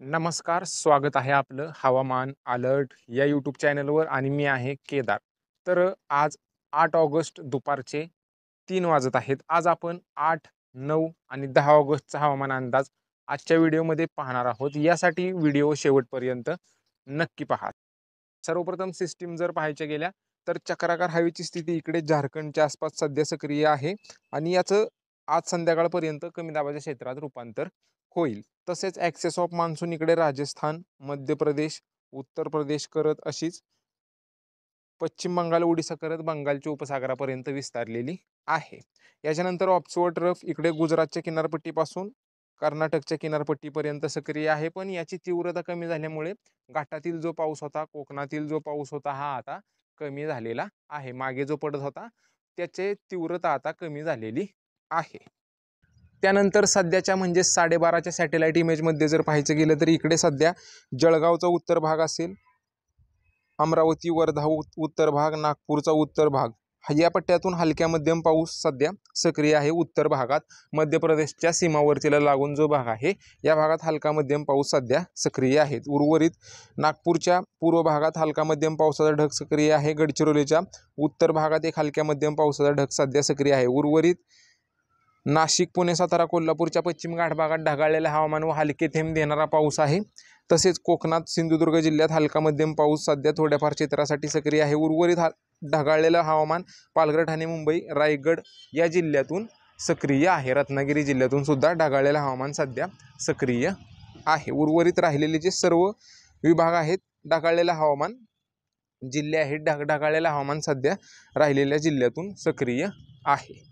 नमस्कार, स्वागत आहे आपलं हवामान अलर्ट या यूट्यूब चॅनलवर आणि मी आहे केदार. तर आज 8 ऑगस्ट दुपारचे 3 वाजत आहेत. आज आपण 8, 9 आणि 10 ऑगस्टचा हवामान अंदाज आजच्या व्हिडिओमध्ये पाहणार आहोत. यासाठी व्हिडिओ शेवटपर्यंत नक्की पहा. सर्वप्रथम सिस्टीम जर पाहायच्या गेल्या तर चक्राकार हवेची स्थिती इकडे झारखंडच्या आसपास सध्या सक्रिय आहे आणि याचं आज संध्याकाळपर्यंत कमी दाबाच्या क्षेत्रात रूपांतर होईल. तसेच ॲक्सेस ऑफ मान्सून इकडे राजस्थान, मध्य प्रदेश, उत्तर प्रदेश करत अशीच पश्चिम बंगाल, ओडिशा करत बंगालच्या उपसागरापर्यंत विस्तारलेली आहे. याच्यानंतर ऑब्झर्व्ड ट्रफ इकडे गुजरातच्या किनारपट्टीपासून कर्नाटकच्या किनारपट्टीपर्यंत सक्रिय आहे, पण याची तीव्रता कमी झाल्यामुळे घाटातील जो पाऊस होता, कोकणातील जो पाऊस होता, हा आता कमी झालेला आहे. मागे जो पडत होता त्याची तीव्रता आता कमी झालेली आहे. त्यानंतर सध्याच्या म्हणजे 12:30च्या सॅटेलाईट इमेजमध्ये जर पाहायचं गेलं तर इकडे सध्या जळगावचा उत्तर भाग असेल, अमरावती, वर्धा उत्तर भाग, नागपूरचा उत्तर भाग या पट्ट्यातून हलक्या मध्यम पाऊस सध्या सक्रिय आहे. उत्तर भागात मध्य प्रदेशच्या सीमावर्तीला लागून जो भाग आहे या भागात हलका मध्यम पाऊस सध्या सक्रिय आहे. उर्वरित नागपूरच्या पूर्व भागात हलका मध्यम पावसाचा ढग सक्रिय आहे. गडचिरोलीच्या उत्तर भागात एक हलक्या मध्यम पावसाचा ढग सध्या सक्रिय आहे. उर्वरित नाशिक, पुणे, सातारा, कोल्हापूरच्या पश्चिम घाट भागात ढगाळलेले हवामान व हलके थेंब देणारा पाऊस आहे. तसेच कोकणात, सिंधुदुर्ग जिल्ह्यात हलका मध्यम पाऊस सध्या थोड्याफार क्षेत्रासाठी सक्रिय आहे. उर्वरित ढगाळलेलं हवामान पालघर, ठाणे, मुंबई, रायगड या जिल्ह्यातून सक्रिय आहे. रत्नागिरी जिल्ह्यातून सुद्धा ढगाळलेलं हवामान सध्या सक्रिय आहे. उर्वरित राहिलेले जे सर्व विभाग आहेत, ढगाळलेलं हवामान जिल्हे आहेत, ढगाळलेलं हवामान सध्या राहिलेल्या जिल्ह्यातून सक्रिय आहे.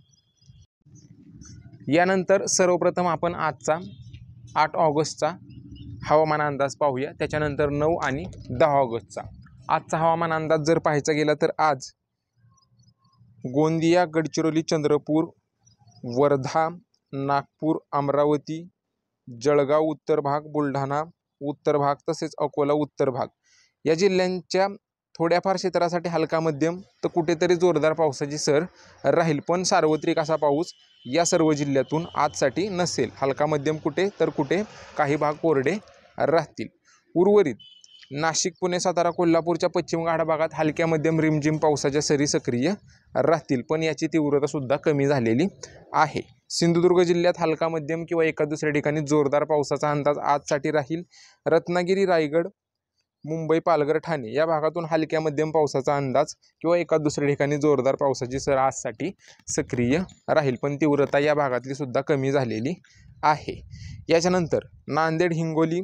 यानंतर सर्वप्रथम आपण आजचा 8 ऑगस्टचा हवामान अंदाज पाहूया. त्याच्यानंतर 9 आणि 10 ऑगस्टचा. आजचा हवामान अंदाज जर पाहायचा गेला तर आज गोंदिया, गडचिरोली, चंद्रपूर, वर्धा, नागपूर, अमरावती, जळगाव उत्तर भाग, बुलढाणा उत्तर भाग तसेच अकोला उत्तर भाग या जिल्ह्यांच्या थोड्याफार क्षेत्रासाठी हलका मध्यम तर कुठेतरी जोरदार पावसाची सर राहील, पण सार्वत्रिक असा पाऊस या सर्व जिल्ह्यातून आजसाठी नसेल. हलका मध्यम कुठे तर कुठे काही भाग कोरडे राहतील. उर्वरित नाशिक, पुणे, सातारा, कोल्हापूरच्या पश्चिम घाट भागात हलक्या मध्यम रिमझिम पावसाच्या सरी सक्रिय राहतील, पण याची तीव्रता सुद्धा कमी झालेली आहे. सिंधुदुर्ग जिल्ह्यात हलका मध्यम किंवा एका दुसऱ्या ठिकाणी जोरदार पावसाचा अंदाज आजसाठी राहील. रत्नागिरी, रायगड, मुंबई, पालघर, ठाणे या भागातून हलक्या मध्यम पावसाचा अंदाज किंवा एका दुसऱ्या ठिकाणी जोरदार पावसाची सर आजसाठी सक्रिय राहील, पण तीव्रता या भागातली सुद्धा कमी झालेली आहे. याच्यानंतर नांदेड, हिंगोली,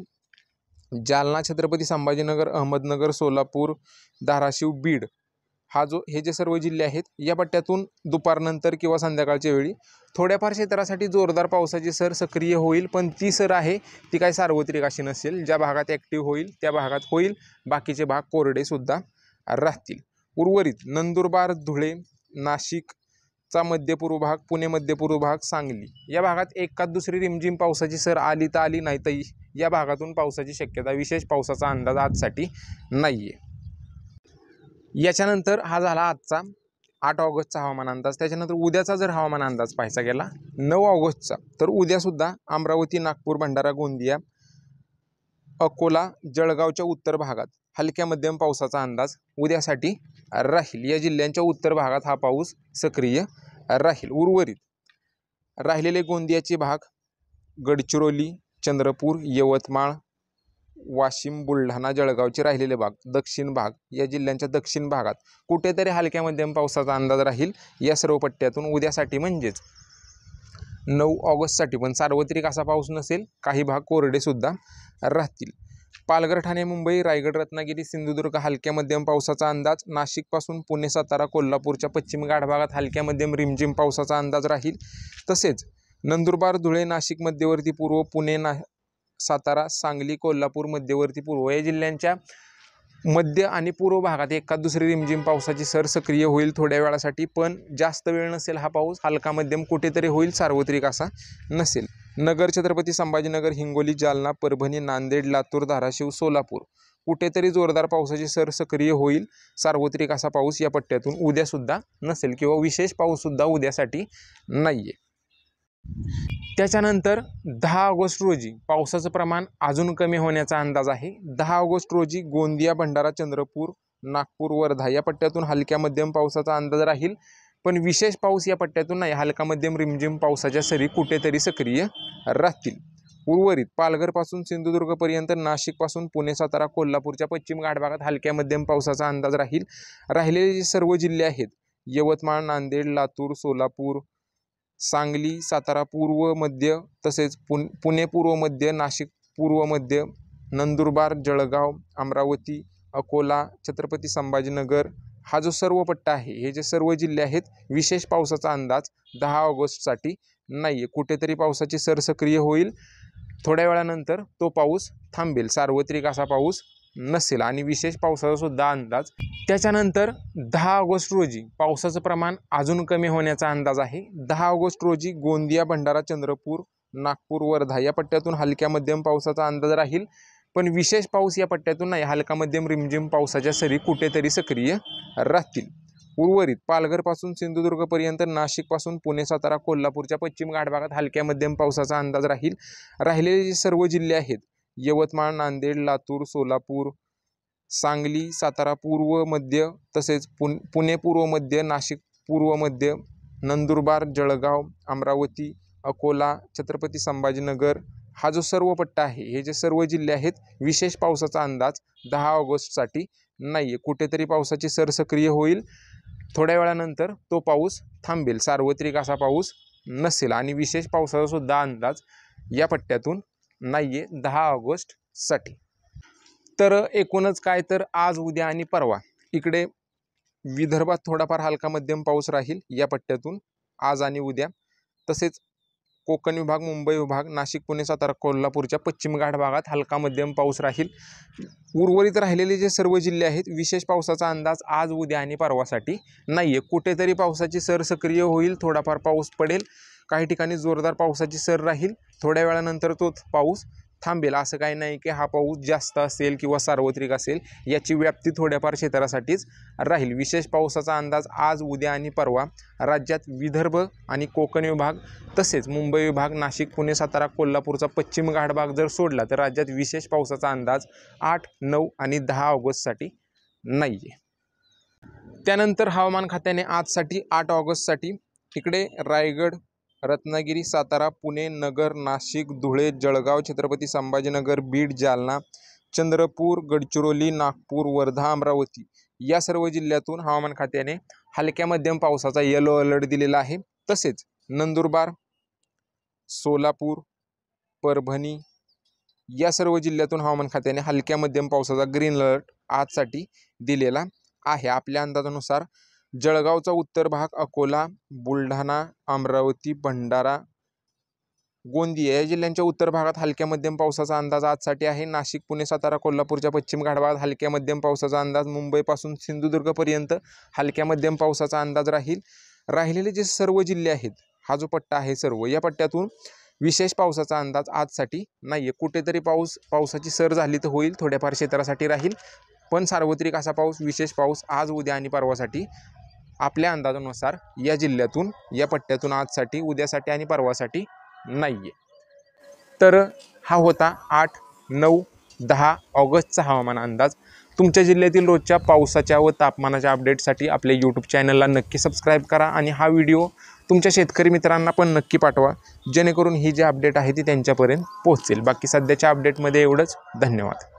जालना, छत्रपती संभाजीनगर, अहमदनगर, सोलापूर, धाराशिव, बीड हे जे सर्व जिल्हे आहेत या पट्ट्यातून दुपारनंतर किंवा संध्याकाळच्या वेळी थोड्याफार क्षेत्रासाठी जोरदार पावसाची सर सक्रिय होईल, पण ती सर आहे ती काही सार्वत्रिक अशी नसेल. ज्या भागात ॲक्टिव्ह होईल त्या भागात होईल, बाकीचे भाग कोरडे सुद्धा राहतील. उर्वरित नंदुरबार, धुळे, नाशिकचा मध्यपूर्व भाग, पुणे मध्यपूर्व भाग, सांगली या भागात एकाच दुसरी रिमझिम पावसाची सर आली तर आली, नाही तर या भागातून पावसाची शक्यता, विशेष पावसाचा अंदाज आजसाठी नाही आहे. याच्यानंतर हा झाला आजचा 8 ऑगस्टचा हवामान अंदाज. त्याच्यानंतर उद्याचा जर हवामान अंदाज पाहायचा गेला 9 ऑगस्टचा तर उद्यासुद्धा अमरावती, नागपूर, भंडारा, गोंदिया, अकोला, जळगावच्या उत्तर भागात हलक्या मध्यम पावसाचा अंदाज उद्यासाठी राहील. या जिल्ह्यांच्या उत्तर भागात हा पाऊस सक्रिय राहील. उर्वरित राहिलेले गोंदियाचे भाग, गडचिरोली, चंद्रपूर, यवतमाळ, वाशिम, बुलढाणा, जळगावचे राहिलेले भाग, दक्षिण भाग या जिल्ह्यांच्या दक्षिण भागात कुठेतरी हलक्या मध्यम पावसाचा अंदाज राहील. या सर्व पट्ट्यातून उद्यासाठी म्हणजेच 9 ऑगस्टसाठी पण सार्वत्रिक असा पाऊस नसेल, काही भाग कोरडे सुद्धा राहतील. पालघर, ठाणे, मुंबई, रायगड, रत्नागिरी, सिंधुदुर्ग हलक्या मध्यम पावसाचा अंदाज. नाशिकपासून पुणे, सातारा, कोल्हापूरच्या पश्चिम घाट भागात हलक्या मध्यम रिमझिम पावसाचा अंदाज राहील. तसेच नंदुरबार, धुळे, नाशिक मध्यवर्ती पूर्व, पुणे, सातारा, सांगली, कोल्हापूर मध्यवर्ती पूर्व या जिल्ह्यांच्या मध्य आणि पूर्व भागात एका दुसरी रिमझिम पावसाची सर सक्रिय होईल थोड्या वेळासाठी, पण जास्त वेळ नसेल. हा पाऊस हलका मध्यम कुठेतरी होईल, सार्वत्रिक असा नसेल. नगर, छत्रपती संभाजीनगर, हिंगोली, जालना, परभणी, नांदेड, लातूर, धाराशिव, सोलापूर कुठेतरी जोरदार पावसाची सर सक्रिय होईल. सार्वत्रिक असा पाऊस या पट्ट्यातून उद्यासुद्धा नसेल किंवा विशेष पाऊससुद्धा उद्यासाठी नाही आहे. त्याच्यानंतर 10 ऑगस्ट रोजी पावसाचं प्रमाण अजून कमी होण्याचा अंदाज आहे. 10 ऑगस्ट रोजी गोंदिया, भंडारा, चंद्रपूर, नागपूर, वर्धा या पट्ट्यातून हलक्या मध्यम पावसाचा अंदाज राहील. पण विशेष पाऊस या पट्ट्यातून नाही. हलका मध्यम रिमझिम पावसाच्या सरी कुठेतरी सक्रिय राहतील. उर्वरित पालघरपासून सिंधुदुर्गपर्यंत, नाशिकपासून पुणे, सातारा, कोल्हापूरच्या पश्चिम घाट भागात हलक्या मध्यम पावसाचा अंदाज राहील. राहिलेले जे सर्व जिल्हे आहेत यवतमाळ, नांदेड, लातूर, सोलापूर, सांगली, सातारा पूर्व मध्य, तसेच पुणे पूर्व मध्य, नाशिक पूर्व मध्य, नंदुरबार, जळगाव, अमरावती, अकोला, छत्रपती संभाजीनगर हा जो सर्व पट्टा आहे, हे जे सर्व जिल्हे आहेत विशेष पावसाचा अंदाज 10 ऑगस्टसाठी नाही आहे. कुठेतरी पावसाची सर सक्रिय होईल. थोड्या वेळानंतर तो पाऊस थांबेल. सार्वत्रिक असा पाऊस नसेल आणि विशेष पावसाचा सुद्धा अंदाज. त्याच्यानंतर 10 ऑगस्ट रोजी पावसाचं प्रमाण अजून कमी होण्याचा अंदाज आहे. 10 ऑगस्ट रोजी गोंदिया, भंडारा, चंद्रपूर, नागपूर, वर्धा या पट्ट्यातून हलक्या मध्यम पावसाचा अंदाज राहील. पण विशेष पाऊस या पट्ट्यातून नाही. हलका मध्यम रिमझिम पावसाच्या सरी कुठेतरी सक्रिय राहतील. उर्वरित पालघरपासून सिंधुदुर्गपर्यंत, नाशिकपासून पुणे, सातारा, कोल्हापूरच्या पश्चिम घाट भागात हलक्या मध्यम पावसाचा अंदाज राहील. राहिलेले जे सर्व जिल्हे आहेत यवतमाळ, नांदेड, लातूर, सोलापूर, सांगली, सातारा पूर्व मध्य, तसेच पुणे पूर्व मध्य, नाशिक पूर्व मध्य, नंदुरबार, जळगाव, अमरावती, अकोला, छत्रपती संभाजीनगर हा जो सर्व पट्टा आहे, हे जे सर्व जिल्हे आहेत विशेष पावसाचा अंदाज 10 ऑगस्टसाठी नाही आहे. कुठेतरी पावसाची सर सक्रिय होईल. थोड्या वेळानंतर तो पाऊस थांबेल. सार्वत्रिक असा पाऊस नसेल आणि विशेष पावसाचा सुद्धा अंदाज या पट्ट्यातून नाही आहे 10 ऑगस्टसाठी. तर एकूणच काय तर आज, उद्या आणि परवा इकडे विदर्भात थोडाफार हलका मध्यम पाऊस राहील या पट्ट्यातून आज आणि उद्या. तसेच कोकण विभाग, मुंबई विभाग, नाशिक, पुणे, सातारा, कोल्हापूरच्या पश्चिम घाट भागात हलका मध्यम पाऊस राहील. उर्वरित राहिलेले जे सर्व जिल्हे आहेत विशेष पावसाचा अंदाज आज, उद्या आणि परवासाठी नाही आहे. कुठेतरी पावसाची सर सक्रिय होईल. थोडाफार पाऊस पडेल. काही ठिकाणी जोरदार पावसाची सर राहील. थोड्या वेळानंतर तो पाऊस थांबेल. असं काही नाही की हा पाऊस जास्त असेल किंवा सार्वत्रिक असेल. याची व्याप्ती थोड्याफार क्षेत्रासाठीच राहील. विशेष पावसाचा अंदाज आज, उद्या आणि परवा राज्यात विदर्भ आणि कोकण विभाग, तसेच मुंबई विभाग, नाशिक, पुणे, सातारा, कोल्हापूरचा पश्चिम घाट भाग जर सोडला तर राज्यात विशेष पावसाचा अंदाज 8, 9 आणि 10 ऑगस्टसाठी नाही आहे. त्यानंतर हवामान खात्याने आजसाठी 8 ऑगस्टसाठी इकडे रायगड, रत्नागिरी, सातारा, पुणे, नगर, नाशिक, धुळे, जळगाव, छत्रपती संभाजीनगर, बीड, जालना, चंद्रपूर, गडचिरोली, नागपूर, वर्धा, अमरावती या सर्व जिल्ह्यातून हवामान खात्याने हलक्या मध्यम पावसाचा येलो अलर्ट दिलेला आहे. तसेच नंदुरबार, सोलापूर, परभणी या सर्व जिल्ह्यातून हवामान खात्याने हलक्या मध्यम पावसाचा ग्रीन अलर्ट आजसाठी दिलेला आहे. आपल्या अंदाजानुसार जळगावचा उत्तर भाग, अकोला, बुलढाणा, अमरावती, भंडारा, गोंदिया या जिल्ह्यांच्या उत्तर भागात हलक्या मध्यम पावसाचा अंदाज आजसाठी आहे. नाशिक, पुणे, सातारा, कोल्हापूरच्या पश्चिम घाट भागात हलक्या मध्यम पावसाचा अंदाज. मुंबईपासून सिंधुदुर्गपर्यंत हलक्या मध्यम पावसाचा अंदाज राहील. राहिलेले जे सर्व जिल्हे आहेत, हा जो पट्टा आहे सर्व, या पट्ट्यातून विशेष पावसाचा अंदाज आजसाठी नाही आहे. कुठेतरी पावसाची सर झाली तर होईल. थोड्याफार क्षेत्रासाठी राहील. पण सार्वत्रिक असा पाऊस, विशेष पाऊस आज, उद्या आणि परवासाठी आपल्या अंदाजानुसार या जिल्ह्यातून, या पट्ट्यातून आजसाठी, उद्यासाठी आणि परवासाठी नाही आहे. तर हा होता 8, 9, 10 ऑगस्टचा हवामान अंदाज. तुमच्या जिल्ह्यातील रोजच्या पावसाच्या व तापमानाच्या अपडेटसाठी आपल्या यूट्यूब चॅनलला नक्की सबस्क्राईब करा आणि हा व्हिडिओ तुमच्या शेतकरी मित्रांना पण नक्की पाठवा, जेणेकरून ही जी अपडेट आहे ती त्यांच्यापर्यंत पोहोचेल. बाकी सध्याच्या अपडेटमध्ये एवढंच. धन्यवाद.